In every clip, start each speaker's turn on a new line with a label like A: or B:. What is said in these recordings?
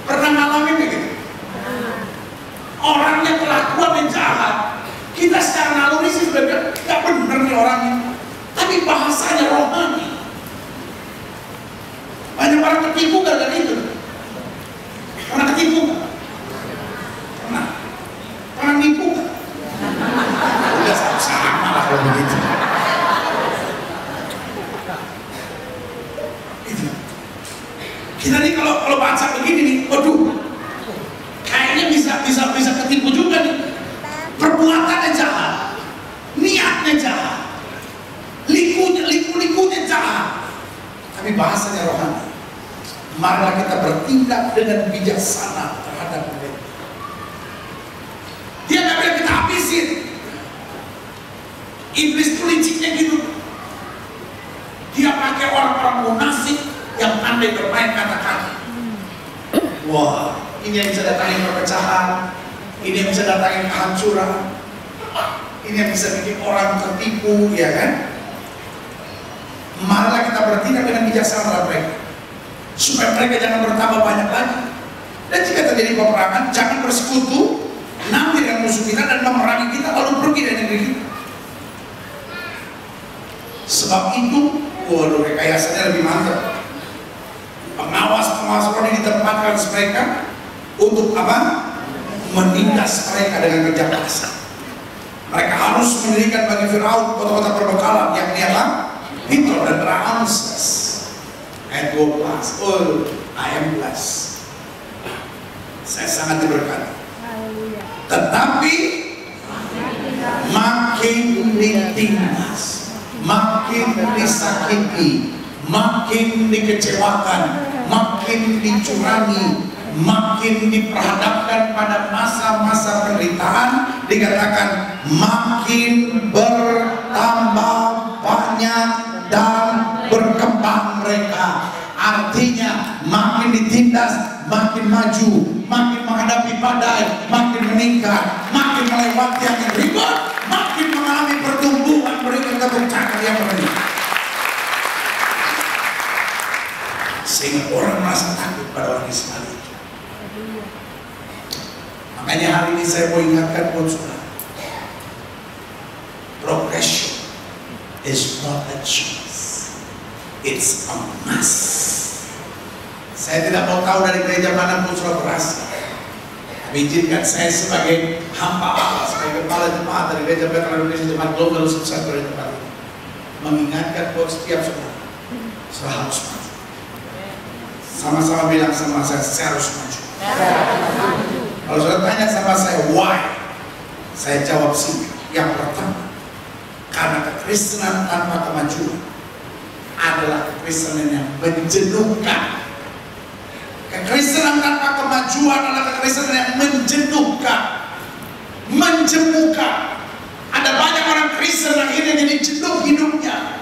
A: Pernah ngalamin gitu? Orang yang kelakuan yang jahat, kita secara naluri sih sudah bilang gak bener nih orangnya, tapi bahasanya rohani. Banyak orang ketipu gara-gara itu. Pernah ketipu gak? Pernah. Pernah nipu gak? Udah sama lah kalau begitu. Kita nih kalau baca begini nih, waduh, kayaknya bisa ketipu juga nih. Perbuatannya jahat, niatnya jahat, likunya jahat, tapi bahasanya rohani. Marilah kita bertindak dengan bijaksana terhadap mereka. Dia nggak bilang kita habisin. Iblis tuh liciknya gitu. Dia pakai orang-orang munafik yang pandai bermain kata-kata. Wah, ini yang bisa datangin perpecahan, ini yang bisa datangin kehancuran, ini yang bisa bikin orang tertipu, ya kan? Marilah kita bertindak dengan bijaksana terhadap mereka, supaya mereka jangan bertambah banyak lagi. Dan jika terjadi peperangan, jangan bersekutu nanti dengan musuh kita dan memerangi kita lalu pergi dari negeri kita. Sebab itu, waduh, rekayasanya lebih mantap. Pengawas rohani ditempatkan mereka untuk apa? Menindas mereka dengan kerja keras. Mereka harus mendirikan bagi Firaun kota-kota perbekalan yang apa? Hitler dan Ramses. Ayat 12. Oh, I am blessed. Saya sangat diberkati. Tetapi makin ditindas, makin disakiti, makin dikecewakan, makin dicurangi, makin diperhadapkan pada masa-masa penderitaan, dikatakan makin bertambah banyak dan berkembang mereka. Artinya makin ditindas, makin maju, makin menghadapi badai, makin meningkat, makin melewati yang ribet, makin mengalami pertumbuhan, mereka kebencangan yang meningkat. Sehingga orang merasa takut pada orang Ismail itu. Makanya hari ini saya mau ingatkan buat saudara, progression is not a choice, it's a must. Saya tidak mau tahu dari gereja manapun saudara berasal, tapi izinkan saya sebagai hamba Allah, sebagai kepala jemaat dari gereja Bethel Indonesia Jemaat Global Sukses dari tempat ini, mengingatkan buat setiap saudara harus maju. Sama-sama bilang sama saya harus maju. Kalau saudara tanya sama saya why, saya jawab singkat. Yang pertama, karena kekristenan tanpa kemajuan adalah kekristenan yang menjenuhkan. Kekristenan tanpa kemajuan adalah kekristenan yang menjenuhkan, menjemukan. Ada banyak orang Kristen akhirnya jadi jenuh hidupnya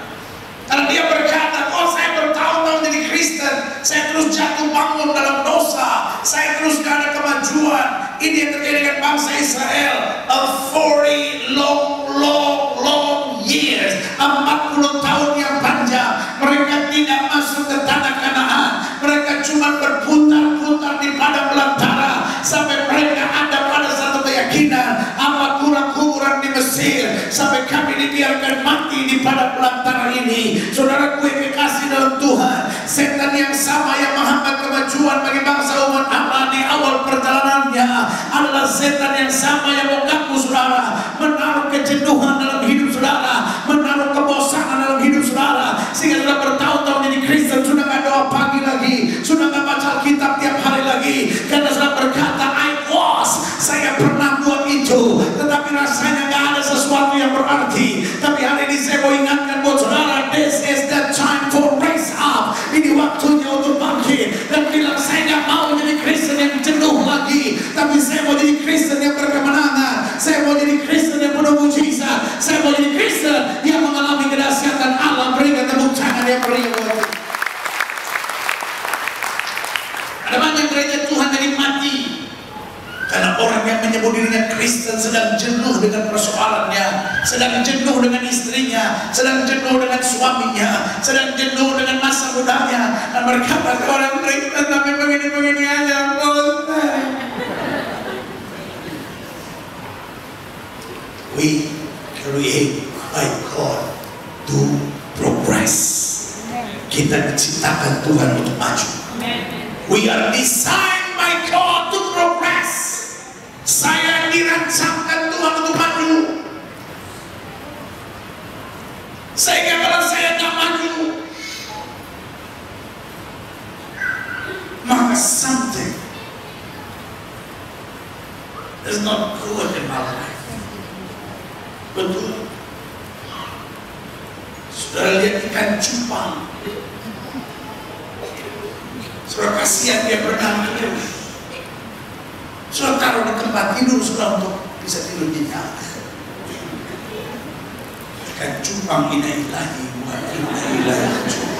A: karena dia berkata, oh saya bertahun-tahun jadi Kristen, saya terus jatuh bangun dalam dosa, saya terus gak ada kemajuan. Ini yang terjadi dengan bangsa Israel. 40 long years, 40 tahun yang panjang, mereka tidak masuk ke tanah Kanaan. Mereka cuma berputar-putar di padang belantara sampai mereka ada pada satu keyakinan, apa kurang kuburan di Mesir sampai kami dibiarkan mati di padang belantara ini. Saudara, gue kekasih dalam Tuhan, setan yang sama yang menghambat kemajuan bagi bangsa umat Allah di awal perjalanannya adalah setan yang sama yang mengganggu saudara, menaruh kejenuhan dalam hidup saudara, menaruh kebosanan dalam hidup saudara, sehingga sudah bertahun-tahun jadi Kristen sudah gak doa pagi lagi, sudah gak baca Alkitab tiap hari lagi, karena sudah berkata saya pernah buat itu, tetapi rasanya gak ada sesuatu yang berarti. Tapi hari ini saya mau ingatkan buat saudara, this is the time for raise up. Ini waktunya untuk bangkit dan bilang, saya gak mau jadi Kristen yang jenuh lagi, tapi saya mau jadi Kristen yang berkemenangan, saya mau jadi Kristen yang penuh mujizat, saya mau jadi Kristen yang mengalami kedahsyatan Allah. Berikan tepuk tangan yang meriah buat itu. Ada banyak gereja Tuhan jadi mati karena orang yang menyebut dirinya Kristen sedang jenuh dengan persoalannya, sedang jenuh dengan istrinya, sedang jenuh dengan suaminya, sedang jenuh dengan masa mudanya, dan berkata orang Kristen tapi begini-begini aja. Kita diciptakan Tuhan untuk maju. We are designed by God to progress. Saya dirancangkan Tuhan untuk maju. Sehingga kalau saya tidak maju, maka something is not good in my life. Betul. Sudah lihat ikan cupang, sudah kasihan dia berenang terus, sudah taruh di tempat tidur sudah untuk bisa tidur nyenyak. Ikan cupang ina ilahi wa ina ilaihi raji'un.